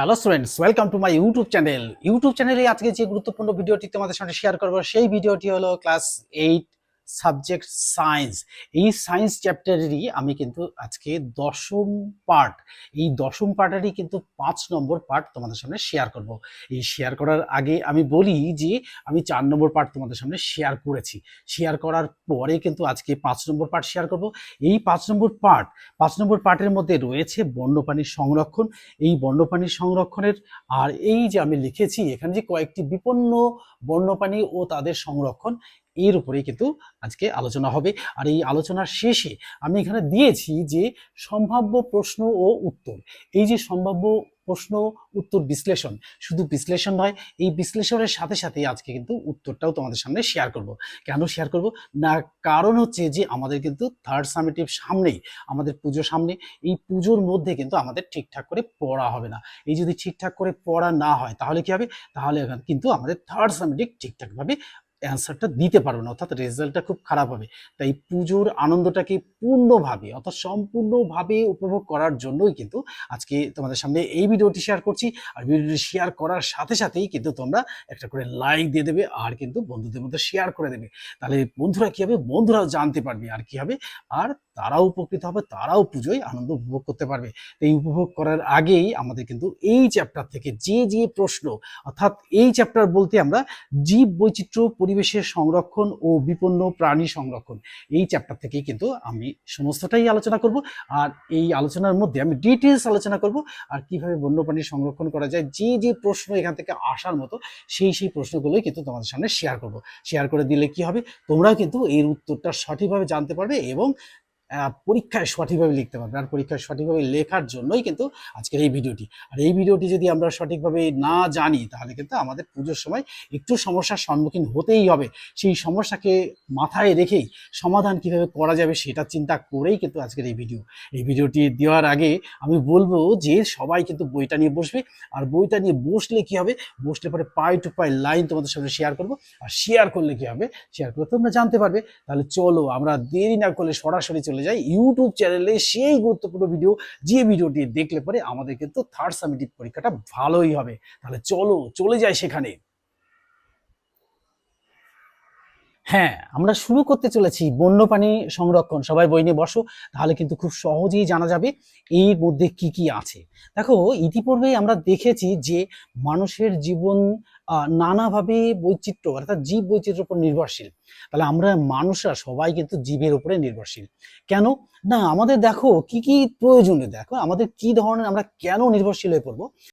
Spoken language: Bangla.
Hello students, welcome to my YouTube channel. YouTube চ্যানেলে আজকে যে গুরুত্বপূর্ণ ভিডিওটি তোমাদের সাথে শেয়ার করবো, সেই ভিডিওটি হলো ক্লাস 8 সাবজেক্ট সায়েন্স। এই সায়েন্স চ্যাপ্টারেরই আমি কিন্তু আজকে দশম পার্ট, এই দশম পার্টেরই কিন্তু 5 নম্বর পার্ট তোমাদের সামনে শেয়ার করব। এই শেয়ার করার আগে আমি বলি যে আমি 4 নম্বর পার্ট তোমাদের সামনে শেয়ার করেছি। শেয়ার করার পরে কিন্তু আজকে 5 নম্বর পার্ট শেয়ার করব। এই 5 নম্বর পার্টের মধ্যে রয়েছে বন্যপ্রাণীর সংরক্ষণ। এই বন্যপ্রাণী সংরক্ষণের আর এই যে আমি লিখেছি এখানে যে কয়েকটি বিপন্ন বন্যপ্রাণী ও তাদের সংরক্ষণ, এর উপরেই কিন্তু আজকে আলোচনা হবে। আর এই আলোচনার শেষে আমি এখানে দিয়েছি যে সম্ভাব্য প্রশ্ন ও উত্তর। এই যে সম্ভাব্য প্রশ্ন উত্তর বিশ্লেষণ, শুধু বিশ্লেষণ নয়, এই বিশ্লেষণের সাথে সাথে আজকে কিন্তু উত্তরটাও তোমাদের সামনে শেয়ার করব। কেন শেয়ার করব না, কারণ হচ্ছে যে আমাদের কিন্তু থার্ড সামেটিভ সামনেই, আমাদের পুজো সামনে। এই পুজোর মধ্যে কিন্তু আমাদের ঠিকঠাক করে পড়া হবে না। এই যদি ঠিকঠাক করে পড়া না হয় তাহলে কি হবে, তাহলে কিন্তু আমাদের থার্ড সামেটিভ ঠিকঠাকভাবে অ্যান্সারটা দিতে পারবো না, অর্থাৎ রেজাল্টটা খুব খারাপ হবে। তাই পুজোর আনন্দটাকে পূর্ণভাবে অর্থাৎ সম্পূর্ণভাবে উপভোগ করার জন্যই কিন্তু আজকে তোমাদের সামনে এই ভিডিওটি শেয়ার করছি। আর ভিডিওটি শেয়ার করার সাথে সাথেই কিন্তু তোমরা একটা করে লাইক দিয়ে দেবে আর কিন্তু বন্ধুদের মধ্যে শেয়ার করে দেবে। তাহলে বন্ধুরা কি হবে, বন্ধুরাও জানতে পারবে আর কি হবে, আর তারাও উপকৃত হবে, তারাও পুজোয় আনন্দ উপভোগ করতে পারবে। তো এই উপভোগ করার আগেই আমাদের কিন্তু এই চ্যাপ্টার থেকে যে যে প্রশ্ন, অর্থাৎ এই চ্যাপ্টার বলতে আমরা জীব বৈচিত্র্য, পরিবেশের সংরক্ষণ ও বিপন্ন প্রাণী সংরক্ষণ, এই চ্যাপ্টার থেকেই কিন্তু আমি সমস্তটাই আলোচনা করব। আর এই আলোচনার মধ্যে আমি ডিটেলস আলোচনা করব আর কিভাবে বন্যপ্রাণী সংরক্ষণ করা যায়। যে যে প্রশ্ন এখান থেকে আসার মতো সেই প্রশ্নগুলোই কিন্তু তোমাদের সামনে শেয়ার করব। শেয়ার করে দিলে কি হবে, তোমরাও কিন্তু এর উত্তরটা সঠিকভাবে জানতে পারবে এবং পরীক্ষায় সঠিকভাবে লিখতে পারবে। আর পরীক্ষায় সঠিকভাবে লেখার জন্যই কিন্তু আজকের এই ভিডিওটি। আর এই ভিডিওটি যদি আমরা সঠিকভাবে না জানি তাহলে কিন্তু আমাদের পুজোর সময় একটু সমস্যার সম্মুখীন হতেই হবে। সেই সমস্যাকে মাথায় রেখেই সমাধান কিভাবে করা যাবে সেটা চিন্তা করেই কিন্তু আজকের এই ভিডিও। এই ভিডিওটি দেওয়ার আগে আমি বলবো যে সবাই কিন্তু বইটা নিয়ে বসবে। আর বইটা নিয়ে বসলে কি হবে, বসলে পরে পাই টু পাই লাইন তোমাদের সামনে শেয়ার করবো। আর শেয়ার করলে কি হবে, শেয়ার করলে তোমরা জানতে পারবে। তাহলে চলো আমরা দেরি না করলে সরাসরি চলে যাই ইউটিউব চ্যানেলে সেই গুরুত্বপূর্ণ ভিডিও, যে ভিডিওটি দেখলে পরে আমাদের কিন্তু থার্ড সামেটিভ পরীক্ষাটা ভালোই হবে। তাহলে চলো চলে যাই সেখানে। হ্যাঁ, আমরা শুরু করতে চলেছি বন্যপ্রাণী সংরক্ষণ। সবাই বই নিয়ে বসো, তাহলে কিন্তু খুব সহজেই জানা যাবে এর মধ্যে কি কি আছে। দেখো, ইতিপূর্বেই আমরা দেখেছি যে মানুষের জীবন নানাভাবে বৈচিত্র্য অর্থাৎ জীব বৈচিত্র্যের উপর নির্ভরশীল। তাহলে আমরা মানুষরা সবাই কিন্তু জীবের উপরে নির্ভরশীল। কেন না, আমাদের দেখো কি কি প্রয়োজনীয়, দেখো আমাদের কি ধরনের, আমরা কেন নির্ভরশীল হয়ে পড়বো।